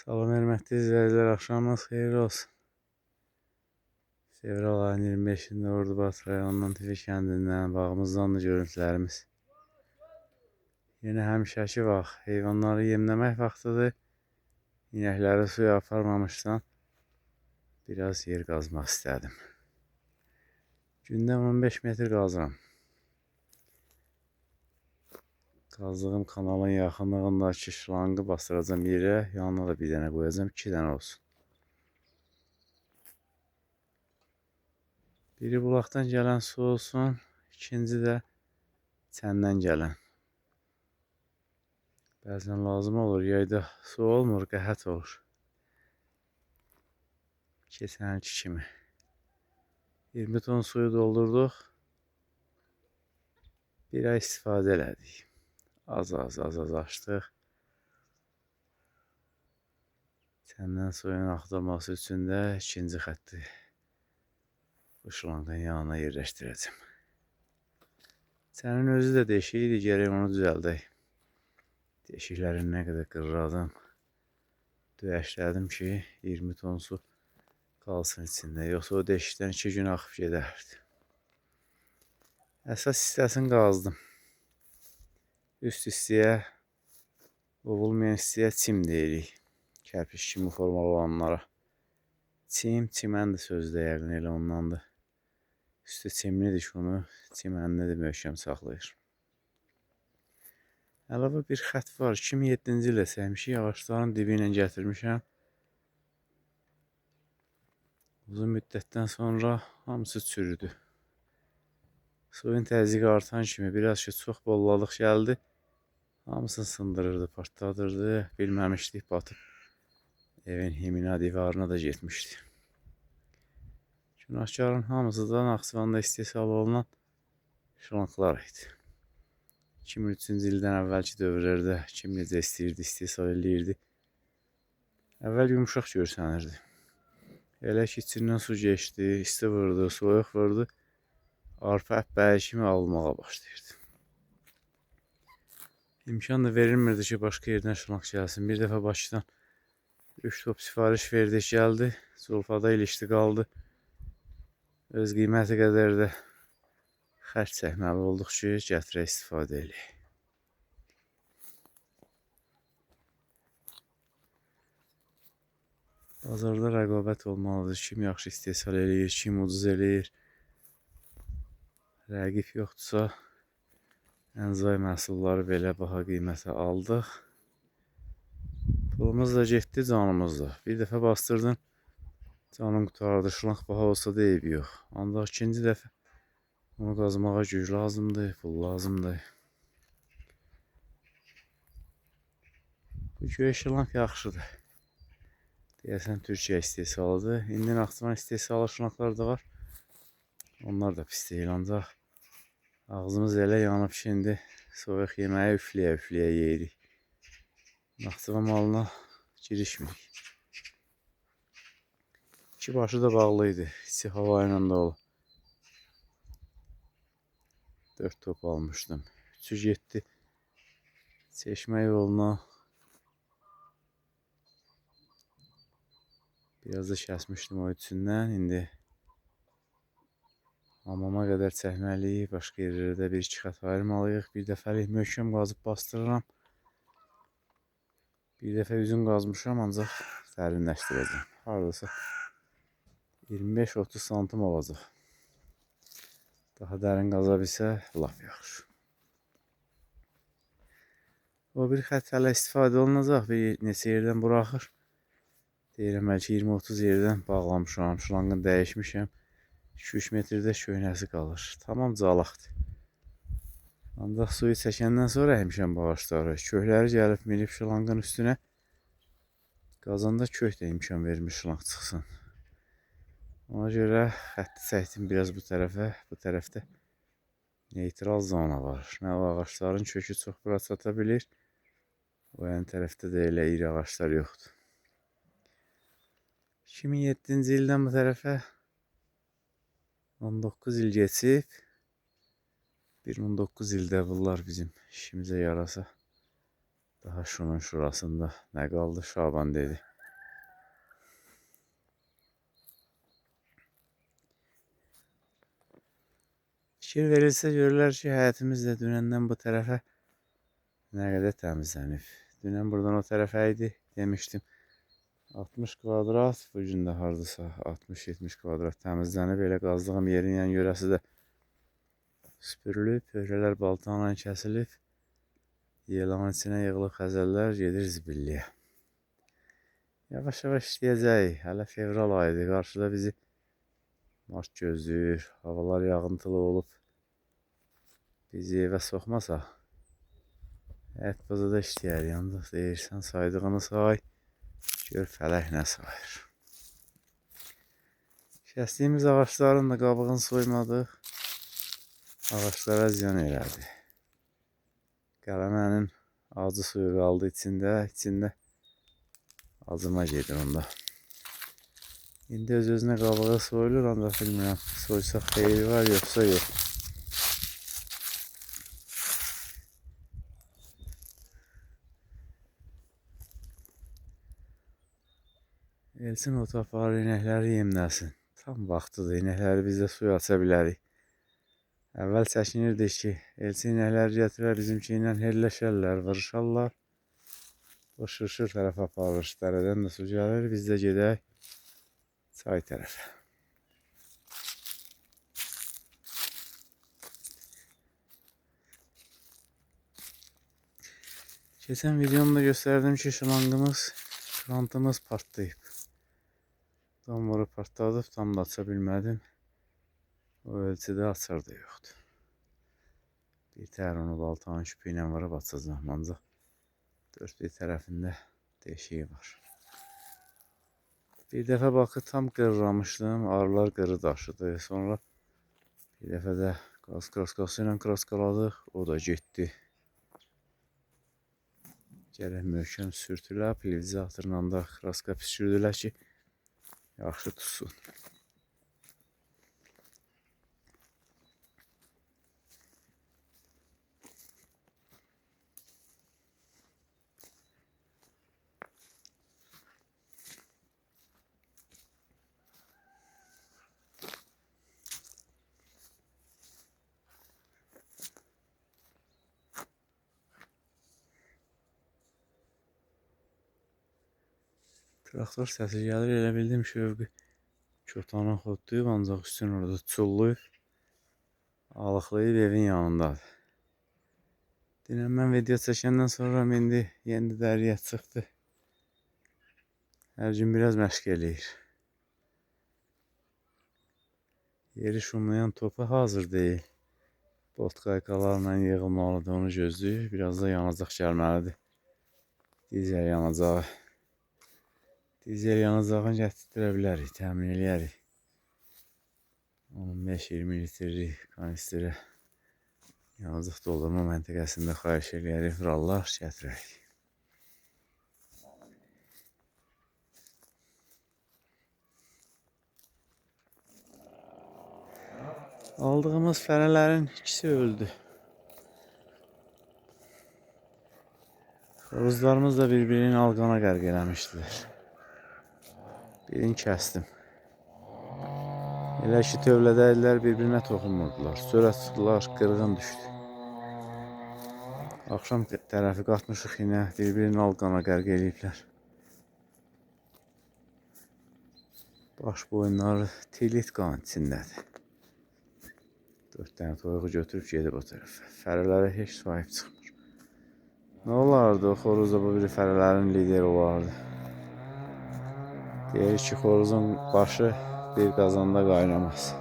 Salam hörmətli izləyicilər, axşamınız xeyirli olsun. Fevral ayının 25-də Ordubad rayonunun Tifik kəndindən, bağımızdan da görüntülərimiz. Yine həmişəki vaxt, heyvanları yemləmək vaxtıdır. İnəkləri suya aparmamışdan biraz yer qazmaq istədim. Gündə 15 metr qazıram. Qazdığım kanalın yaxınlığındakı şlanqı bastıracağım yerə, yanına da bir dənə qoyacağım, 2 dənə olsun. Biri bulaqdan gələn su olsun, ikinci də çəndən gələn. Bəzən lazım olur, yayda su olmur, qəhət olur. Keçənki kimi. 20 ton suyu doldurduq. Bir ay istifadə elədik. Az açdıq. Çəndən suyun axtarması üçün də ikinci xətti bu şlanqın yanına yerləşdirəcəm. Çənin özü də deşik idi, gərək onu düzəldək. Deşiklərini nə qədər qırradım, döyəşlədim ki 20 ton su qalsın içində. Yoxsa o deşikdən 2 gün axıb gedərdi. Əsas hissəsini qazdım. Üst hissəyə, ovulmayan hissəyə çim deyirik. Kərpiç kimi formalı olanlara. Çimən də sözdə yəqin elə ondandır. Üstü çimlidir ki, onu çimənini də möhkəm saxlayır. Əlavə bir xətt var. 2007-ci ildə səhmişik, ağaçların dibi ilə gətirmişəm. Uzun müddətdən sonra hamısı çürüdü. Suyun təzyiqi artan kimi biraz ki çox bollalıq gəldi. Hamısını sındırırdı, partladırdı. Bilməmişdik, batıb evin himina divarına da getmişdi. Günahkarın hamısı da Naxçıvanda istehsal olunan şlanqlar idi. 2003-cü ildən əvvəlki dövrlərdə kim necə istəyirdi, istehsal eləyirdi. Əvvəl yumuşaq görsənirdi. Elə ki içindən su geçdi, isti vurdu, soyuq vurdu. Arpa əpbəyi kimi alınmağa başlayırdı. İmkan da verilmirdi ki başqa yerdən şlanq gəlsin. Bir dəfə Bakıdan 3 top sifariş verdik, gəldi. Zulfada ilişdi, qaldı. Öz qiyməti qədər də xərc çəkməli olduq ki, gətirək istifadə eləyək. Bazarda rəqabət olmalıdır. Kim yaxşı istehsal eləyir, kim ucuz eləyir. Rəqib yoxdursa, ənzay məhsulları belə baha qiymətə aldıq. Pulumuz da getdi, canımız da. Bir dəfə bastırdın, canım qutardı. Şlanq baha olsa da eybi yox. Ancaq ikinci dəfə onu qazmağa güc lazımdır, pul lazımdır. Bu göy şlanq yaxşıdır. Deyəsən Türkiyə istehsalıdır. İndi Naxçıvan istehsalı şlanqlar da var. Onlar da pis deyil, ancaq ağzımız elə yanıb ki, indi soyuq yeməyi üfləyə yeyirik. Naxçıvan malına girişmirik. İki başı da bağlıydı. İçi hava ilə dolu. 4 top almışdım. 307 çeşmə yoluna. Biraz da kəsmişdim o üçündən. İndi hamama qədər çəkməliyik. Başqa yerlərdə 1-2 xət ayırmalıyıq. Bir dəfəlik möhkəm qazıb bastırıram. Bir dəfə üzün qazmışam, ancaq dərinləşdirəcəm. Haradasa 25-30 santim olacaq. Daha dərin qaza bilsə, laf yaxşı. O bir xət hələ istifadə olunacaq. Bir neçə yerdən buraxır. Deyirəm, bəlkə 20-30 yerdən bağlamışam. Şlanqını dəyişmişəm. 2-3 metrdə köhnəsi qalır. Tamam calaqdır. Ancaq suyu çəkəndən sonra həmişəm bağışları. Kökləri gəlib minib şlanqın üstünə. Qazanda kök də imkan vermiş şlanq çıxsın. Ona görə xətti çəkdim biraz bu tərəfə. Bu tərəfdə neytral zona var. Nə o ağaçların kökü çox bura çata bilir. O yan tərəfdə də elə iri ağaçlar yoxdur. 2007-ci ildən bu tərəfə 19 il geçib. Bir 19 ildə bunlar bizim işimizə yarasa. Daha şunun şurasında nə qaldı? Şaban dedi. Fikir verilse görürlər ki, həyətimiz də dünəndən bu tərəfə nə qədər təmizlənib. Dünən buradan o tərəfə idi demişdim. 60 kvadrat, bu gün də hardasa 60-70 kvadrat təmizlənib. Elə qazdığım yerin yan yörəsi də süpürülüb, pöhrələr baltanla kəsilib. Yelanın içinə yığılıb xəzəllər gedir zibilliyə. Yavaş-yavaş işləyəcək. Hələ fevral ayıdır. Qarşıda bizi mart gözləyir. Havalar yağıntılı olub. Bizi evə soxmasa, həyət bazada işləyər. Yalnız deyirsən, saydığını say. Gör fələk nə sayır. Kəsdiyimiz ağaçların da qabığını soymadıq. Ağaçlara ziyan elədi. Qələmənin acı suyu qaldı içində acıma gedir onda. İndi öz-özünə qabığı soyulur, ancaq bilmirəm, soysaq xeyri var, yoxsa yox. Elçin o tapağı inəkləri yemləsin. Tam vaxtıdır, inəkləri biz də suya aça bilərik. Əvvəl çəkinirdik ki, Elçin inəkləri gətirər, bizimki ilə herləşərlər, vırışarlar. O şırşır tərəf aparır, dərədən də su gəlir, biz də gedək çay tərəfə. Keçən videomda göstərdim ki, şılangımız, krantımız partlayıb. Damları partladıb, tam da aça bilmədim. O ölçüdə açar da yoxdur. Bir təhər onu baltanın küpü ilə vurub açacağım, ancaq dörd bir tərəfində deşiyi var. Bir dəfə baxı tam qırramışdım, arılar qırı daşıdı. Sonra bir dəfə də qaz kraskası ilə kraskaladıq, o da getdi. Gərək möhkəm sürtülə, pulverizatorla da kraska püskürdülər ki, yaxşı tutsun. Traktor səsi gəlir, elə bildim Şövqü kötanı xodlayıb, ancaq üstün orada çullayıb, alıqlayıb evin yanındadır. Dünən mən video çəkəndən sonra indi yeni dəriyə çıxdı. Hər gün biraz məşq eləyir. Yeri şumlayan topu hazır deyil. Bot qayqalarla yığılmalıdır, onu gözləyir. Biraz da yanacaq gəlməlidir. Dizel yanacağı. Dizel yanacağını gətirə bilərik, təmin eləyərik. 15-20 litrlik kanistrə yanacaq doldurma məntəqəsində xahiş eləyərik, vurarlar, gətirək. Aldığımız fərələrin ikisi öldü. Xoruzlarımız da bir-birinin alqana qərq eləmişdilər. Birini kəsdim. Elə ki tövlədəydilər, bir-birinə toxunmurdular. Sürət tutdular, qırğın düşdü. Axşam tərəfi qatmışıq yenə, bir-birinin alqana qərq eləyiblər. Baş boyunları tilit qan içindədir. 4 dənə toyuğu götürüb gedib o tərəfə. Fərələrə heç sahib çıxmır. Nə olardı o xoruzda bu biri fərələrin lideri olardı. Deyir ki, xoruzun başı bir qazanda qaynamaz.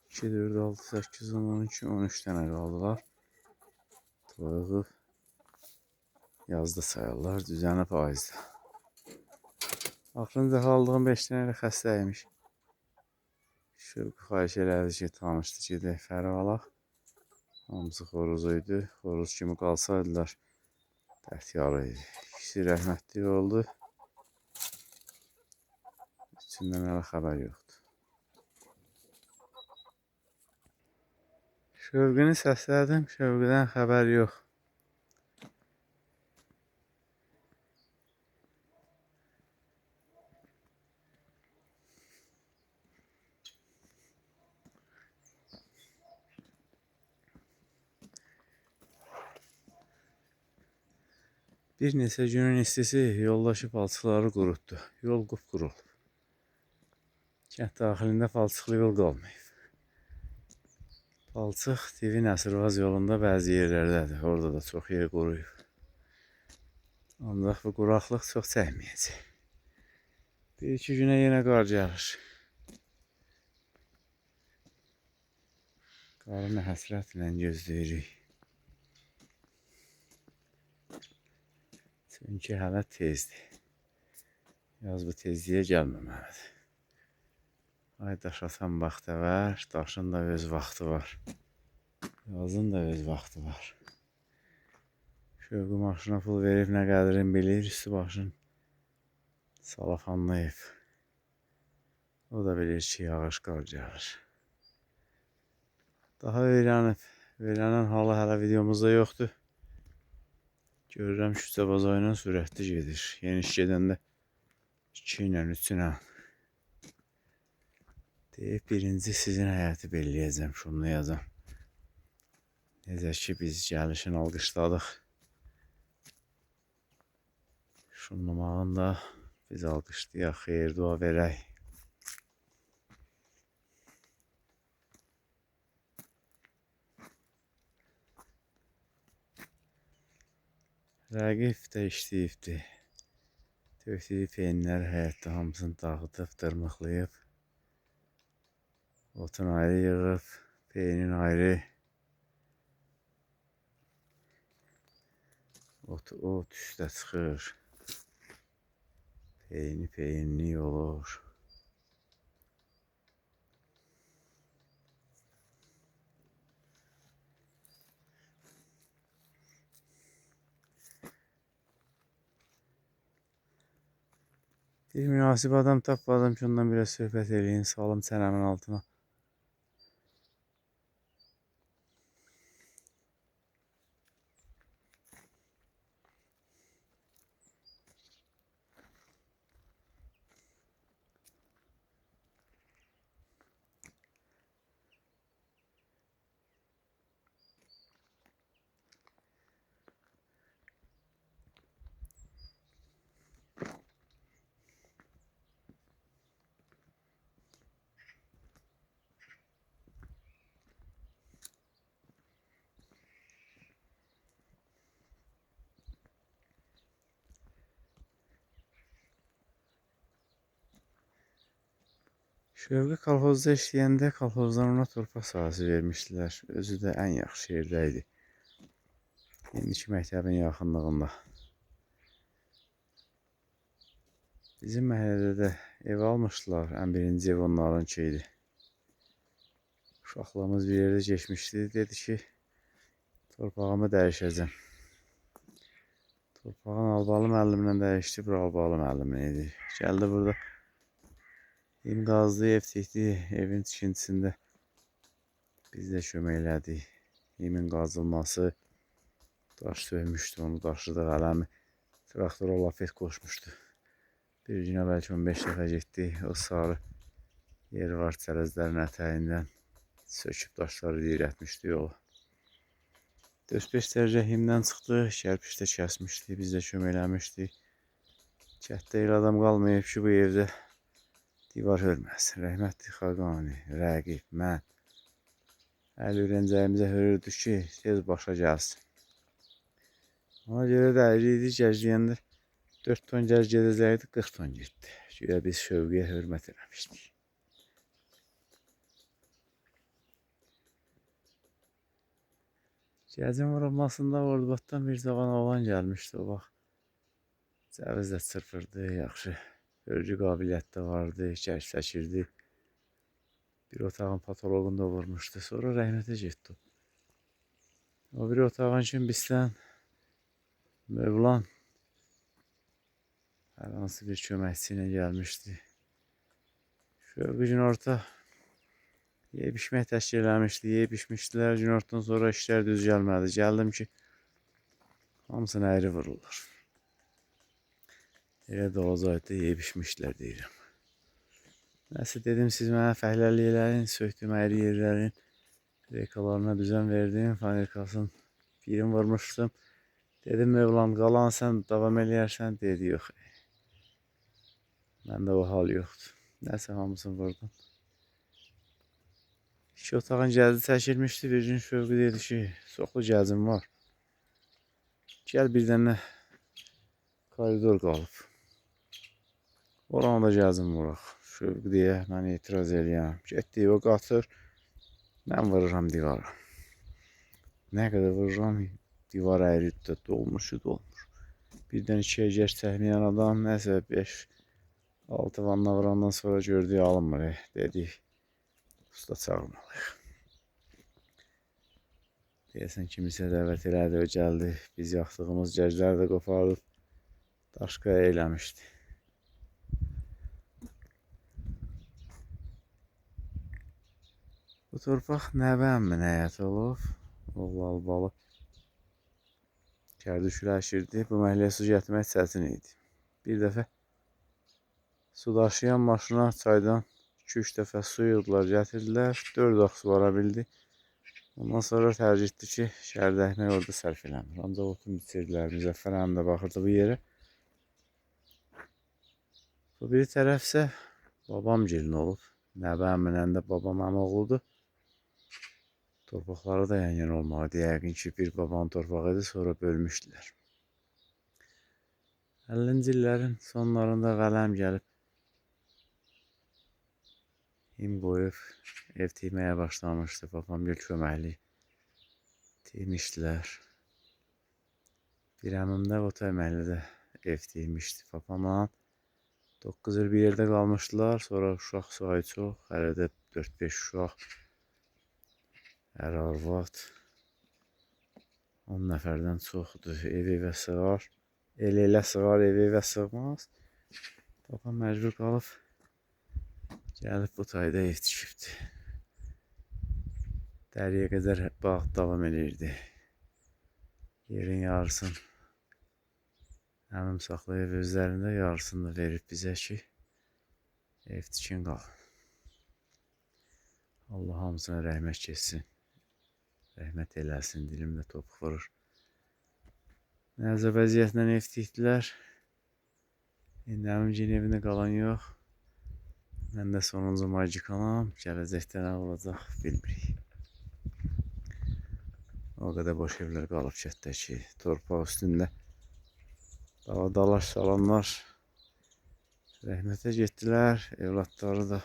İki, 4, 6, 8, 10, 12, 13 dənə qaldılar. Toyuğu yazda sayarlar, düzəni payızda. Axırıncı dəfə aldığım 5 dənə ilə xəstəymiş. Şövqü xahiş elədi ki, tanışdı, gedək fərə alaq. Hamısı xoruzuydu. Xoruz kimi qalsaydılar, dərtkarı idi. İkisi rəhmətli oldu. Üçündən hələ xəbər yoxdur. Şövqünü səslədim, Şövqüdən xəbər yox. Bir neçə günün istisi yoldaşı palçıqları qurutdu. Yol qupquru olub. Kənd daxilində palçıqlı yol qalmayıb. Palçıq TV Nəsirvaz yolunda bəzi yerlərdədir. Orada da çox yer quruyub. Ancaq bu quraqlıq çox çəkməyəcək. Bir iki günə yenə qar gəlir. Qarını həsrətlə gözləyirik. Çünki hələ tezdir. Yaz bu tezliyə gəlməməlidir. Ay daş atan vaxtı var, daşın da öz vaxtı var. Yazın da öz vaxtı var. Şövqü maşına pul verib nə qədrini bilir, üstü başın salafanlayıb. O da bilir ki, yağış qar gəlir. Daha öyrənən halı hələ videomuzda yoxdur. Görürəm Şücə bazayla sürətli gedir. Yeniş gedəndə 2 ilə 3 ilə. Deyib birinci sizin həyəti belləyəcəm, şunlayacam. Necə ki biz gəlişin alqışladıq. Şunlamağın da biz alqışlayaq, xeyir dua verək. Rəqif də işləyibdir. Tökdüyü peynirlər həyətdə hamısını dağıdıb, dırmıqlayıb. Otun ayrı yığıb, peynin ayrı. Ot üstə çıxır. Peyinli olur. Bir münasib adam tapmadım ki, ondan biraz söhbət eləyin, salım çənəmin altına. Şövqü kolxozda işləyəndə kolxozdan ona torpaq sahəsi vermişdilər. Özü də ən yaxşı yerdə idi. İndiki məktəbin yaxınlığında. Bizim məhəllədə də ev almışdılar. Ən birinci ev onlarınki idi. Uşaqlığımız bir yerdə geçmişdi. Dedi ki, torpağımı dəyişəcəm. Torpağın Albalı müəllimlə dəyişdi. Bura Albalı müəllimin idi. Gəldi burada. Ev qazdı, ev tikdi, evin tikintisində biz də kömək elədik. Evin qazılması, daş dövmüşdü, onu daşıdıq ələmi. Traktora lafet qoşmuşdu. Bir günə bəlkə 15 dəfə getdi. O sarı yer var çərəzlərin ətəyindən. Söküb daşları dirətmişdi yolu. 4-5 dərəcə himdən çıxdı, kərpiç də kəsmişdi, biz də kömək eləmişdik. Kətdə elə adam qalmayıb ki, bu evdə divar hörməz. Rəhmətli Xaqani, Rəqib, mən. Əl öyrəncəyimizə hörürdük ki, tez başa gəlsin. Ona görə də əyri idi, gəzləyəndə 4 ton gəz gedəcəkdi, 40 ton getdi. Güya biz Şövqüyə hörmət eləmişdik. Gəzin vurulmasında Ordubaddan bir cavan oğlan gəlmişdi o vaxt. Cəviz də çırpırdı, yaxşı. Görücü qabiliyyəti də vardı, kərk çəkirdi. Bir otağın patoloqunu da vurmuşdu. Sonra rəhmətə getdi. O bir otağın üçün bizdən Mövlan hər hansı bir köməkçi ilə gəlmişdi. Şöyle gün orta yeyib içmək təşkil eləmişdi. Yeyib içmişdilər. Gün ortadan sonra işlər düz gəlmədi. Gəldim ki, hamısını əyri vururlar. Elə də olacaqdı, yeyib içmişdilər deyirəm. Nəsə dedim, siz mənə fəhləlik eləyin, söktüm əyri yerlərin rekalarına düzən verdim, fanerkasın birini vurmuşdum. Dedim Mevlam qalan sən davam eləyərsən, dedi yox. Məndə o hal yoxdur. Nəsə hamısını vurdum. İki otağın cəzi çəkilmişdi. Bir gün Şövqü dedi ki, çoxlu cəzim var. Gəl bir dənə koridor qalıb. Oranı da cəzim vuraq. Şövqü deyə mən etiraz eləyəm. Getdi o qatır. Mən vururam divara. Nə qədər vururam, divar əyri də dolmuş. Birdən ikiyə gəç çəkməyən adam nəsə 5-6 vanna vurandan sonra gördük alınmır. Dedik, usta çağırmalıyıq. Deyəsən kimisə dəvət elədi, o gəldi. Biz yaxdığımız gəcləri də qopardıb daşqaya eləmişdi. Bu torpaq nəvəmmi nəyət olub? Oğlalı balı. Kərdi küləşirdi. Bu məhəlləyə su gətirmək çətin idi. Bir dəfə su daşıyan maşına çaydan 2-3 dəfə su yığdılar, gətirdilər. 4 axı vara bildi. Ondan sonra tərcih etdi ki, şəhərdəkmək orada sərf eləmir. Ancaq otun bitirdilər. Müzəffər əmi də baxırdı bu yerə. Bu bir tərəfsə babam gelin olub. Nəvəmlə də babam əmi oğludur. Torpaqları da yan-yana olmalıdır. Yəqin ki, bir babanın torpağı idi, sonra bölmüşdülər. 50-ci illərin sonlarında qələm gəlib. İm qoyub, ev tikməyə başlamışdı. Babam bir köməkli tikmişdilər. Bir əmim də o təməllidə ev tikmişdi. Babamla 9 il bir yerdə qalmışdılar. Sonra uşaq sayı çox. Hələ də 4-5 uşaq. Hər arvad 10 nəfərdən çoxdur. Ev-evə sığar. El-elə sığar, ev-evə sığmaz. Babam məcbur qalıb. Gəlib bu tayda ev tikibdi. Dəriyə qədər bağ davam edirdi. Yerin yarısını əmim saxlayıb özlərində, yarısını da verib bizə ki, ev tikin qalın. Allah hamısına rəhmət keçsin. Rəhmət eləsin, dilimdə topuq vurur. Nəzə vəziyyətlə ev tikdilər. İndi əmimcinin evində qalan yox. Mən də sonuncu magikanam. Gələcəkdə nə olacaq bilmirik. O qədər boş evlər qalıb kətdəki. Torpaq üstündə dalaş salanlar rəhmətə getdilər. Evlatları da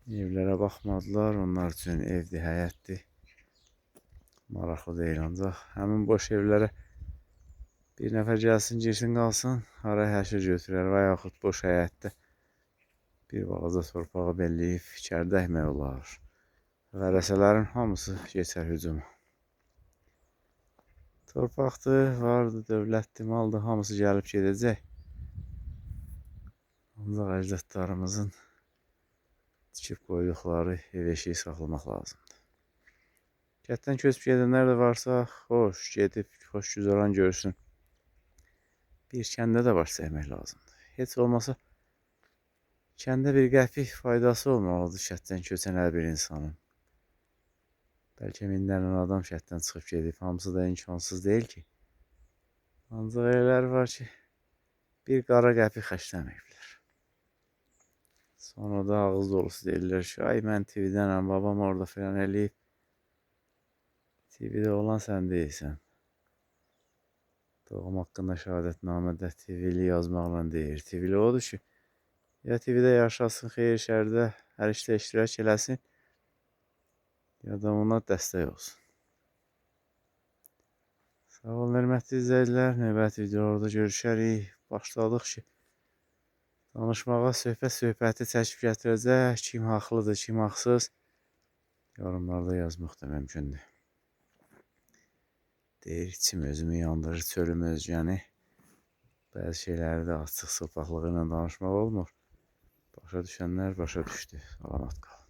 evlərə baxmadılar. Onlar üçün evdir, həyətdir. Maraqlı deyil ancaq. Həmin boş evlərə bir nəfər gəlsin, girsin, qalsın. Hara həşir götürər və yaxud boş həyətdə bir balaca torpağı belləyib içərdəkmək olar. Vərəsələrin hamısı keçər hücuma. Torpaqdır, vardı, dövlətdir, maldır, hamısı gəlib gedəcək. Ancaq əcdadlarımızın tikib qoyduqları ev-eşiyi saxlamaq lazımdır. Kətdən köçüb gedənlər də varsa, xoş, gedib, xoş güzəran görsün. Bir kəndə də baş çəkmək lazımdır. Heç olmasa, kəndə bir qəpik faydası olmalıdır kətdən köçən hər bir insanın. Bəlkə minlərlə adam kətdən çıxıb gedib, hamısı da imkansız deyil ki. Ancaq elələr var ki, bir qara qəpik xərcləməyiblər. Sonra da ağız dolusu deyirlər ki, ay mən TV-dənəm, babam orada filan eləyib. TV-də olan sən deyilsən. Doğum haqqında şəhadətnamədə TV-li yazmaqla deyir. TV-li odur ki, ya TV-də yaşasın, xeyir şərdə, hər işdə iştirak eləsin, ya da ona dəstək olsun. Sağ olun, hörmətli izləyicilər. Növbəti videolarda görüşərik. Başladıq ki, danışmağa söhbəti çəkib gətirəcək. Kim haqlıdır, kim haqsız, yorumlarda yazmaq da mümkündür. Deyir, içim özümü yandırır, çölüm özgəni. Bəzi şeyləri də açıq sıfaqlığı ilə danışmaq olmur. Başa düşənlər başa düşdü. Salamat qal.